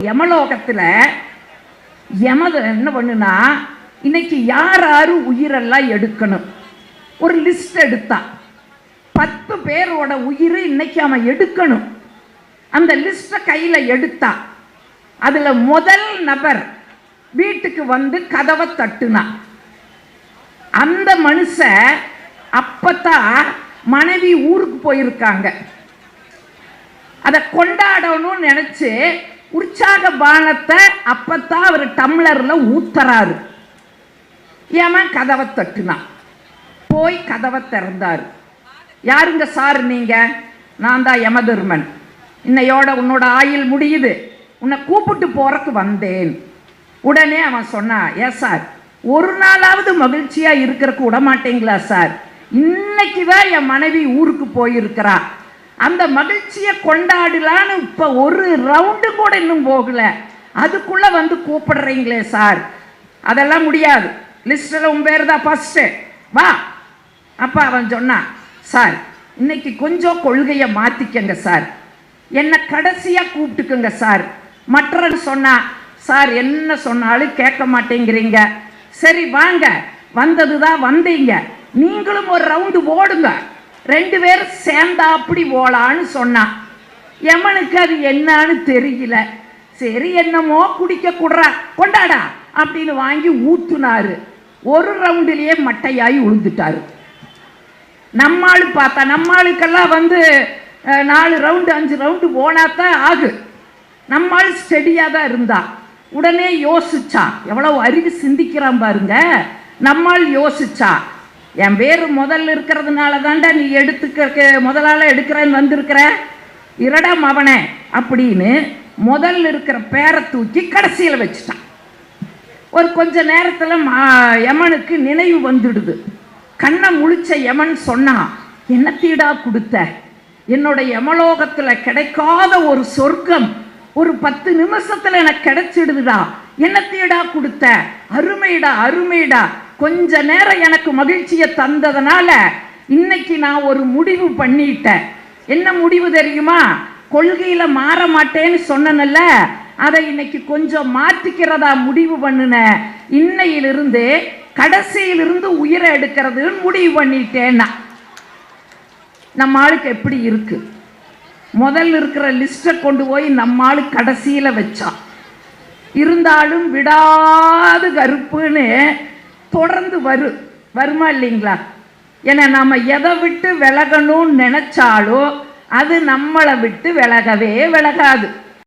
யமலோகத்தில் என்ன பண்ணுனா, இன்னைக்கு யார் யாரு உயிரெல்லாம் எடுக்கணும் ஒரு லிஸ்ட் எடுத்தா 10 பேரோட உயிர் இன்னைக்கு அவன் எடுக்கணும். அந்த லிஸ்ட்டை கையில் எடுத்தா அதில் முதல் நபர் வீட்டுக்கு வந்து கதவை தட்டுனா, அந்த மனுஷன் அப்பத்தான் மனைவி ஊருக்கு போயிருக்காங்க. அதை கொண்டாடணும்னு நினைச்சு உற்சாக பானத்தை அப்பத்தான் அவர் டம்ளர்ல ஊத்துறாரு. ஏமா கதவை தட்டுனா, போய் கதவை திறந்தாரு. யாருங்க சார் நீங்க? நான் தான் யமதர்மன். இன்னையோட உன்னோட ஆயுள் முடியுது, உன்னை கூப்பிட்டு போறக்கு வந்தேன். உடனே அவன் சொன்னா, ஏன் சார் ஒரு நாளாவது மகிழ்ச்சியா இருக்கிறதுக்கு விட மாட்டீங்களா சார்? இன்னைக்கு தான் என் மனைவி ஊருக்கு போயிருக்கிறா, அந்த மகிழ்ச்சியை கொண்டாடலான்னு இப்போ ஒரு ரவுண்டு கூட இன்னும் போகல, அதுக்குள்ள வந்து கூப்பிடுறீங்களே சார்? அதெல்லாம் முடியாது, லிஸ்டில் உன் பேர் தான் ஃபர்ஸ்ட், வா. அப்போ அவன் சொன்னான், சார் இன்னைக்கு கொஞ்சம் கொள்கையை மாற்றிக்கங்க சார், என்னை கடைசியாக கூப்பிட்டுக்குங்க சார். மற்றவன் சொன்னா, சார் என்ன சொன்னாலும் கேட்க மாட்டேங்கிறீங்க, சரி வாங்க, வந்தது தான் வந்தீங்க, நீங்களும் ஒரு ரவுண்டு ஓடுங்க, 2 பேரும் சேர்ந்தா அப்படி போலான்னு சொன்னான். யமனுக்கு அது என்னன்னு தெரியல. சரி என்னமோ குடிக்க குடுறா, கொண்டாடா அப்படின்னு வாங்கி ஊத்துனாரு. ஒரு ரவுண்டிலேயே மட்டையாகி உழுந்துட்டாரு. நம்மாளு பார்த்தா, நம்மளுக்கெல்லாம் வந்து 4 ரவுண்டு 5 ரவுண்டு போனாதான் ஆகு. நம்மாள் ஸ்டெடியாக தான் இருந்தா. உடனே யோசிச்சா, எவ்வளவு அறிவு சிந்திக்கிறான் பாருங்க. நம்மால் யோசிச்சா, என் பேர் முதல்ல இருக்கிறதுனால தாண்டா நீ முதலால எடுக்கிறேன்னு வந்திருக்கிற, இரடாம் அவனே அப்படின்னு முதல்ல இருக்கிற பேரை தூக்கி கடைசியில் வச்சுட்டான். ஒரு கொஞ்ச நேரத்தில் யமனுக்கு நினைவு வந்துடுது. கண்ணை முழிச்ச யமன் சொன்னான், என்ன தீடா கொடுத்த? என்னோட யமலோகத்தில் கிடைக்காத ஒரு சொர்க்கம் ஒரு 10 நிமிஷத்தில் எனக்கு கிடைச்சிடுதுடா, என்ன தீடா கொடுத்த? அருமைடா அருமைடா, கொஞ்ச நேரம் எனக்கு மகிழ்ச்சியை தந்ததுனால இன்னைக்கு நான் ஒரு முடிவு பண்ணிட்டேன். என்ன முடிவு தெரியுமா? கொள்கையில மாற மாட்டேன்னு சொன்னேன்ல, அதை இன்னைக்கு கொஞ்சம் மாற்றிக்கிறதா முடிவு பண்ணின. இன்னையிலிருந்து கடைசியிலிருந்து உயிரை எடுக்கிறதுன்னு முடிவு பண்ணிட்டேன்னா. நம்ம ஆளுக்கு எப்படி இருக்கு? முதல்ல இருக்கிற லிஸ்ட்டை கொண்டு போய் நம்ம ஆளு கடைசியில் வச்சான். இருந்தாலும் விடாது கருப்புன்னு தொடர்ந்து வருமா இல்லைங்களா? ஏன்னா நம்ம எதை விட்டு விலகணும்னு நினைச்சாலும் அது நம்மளை விட்டு விலகவே விலகாது.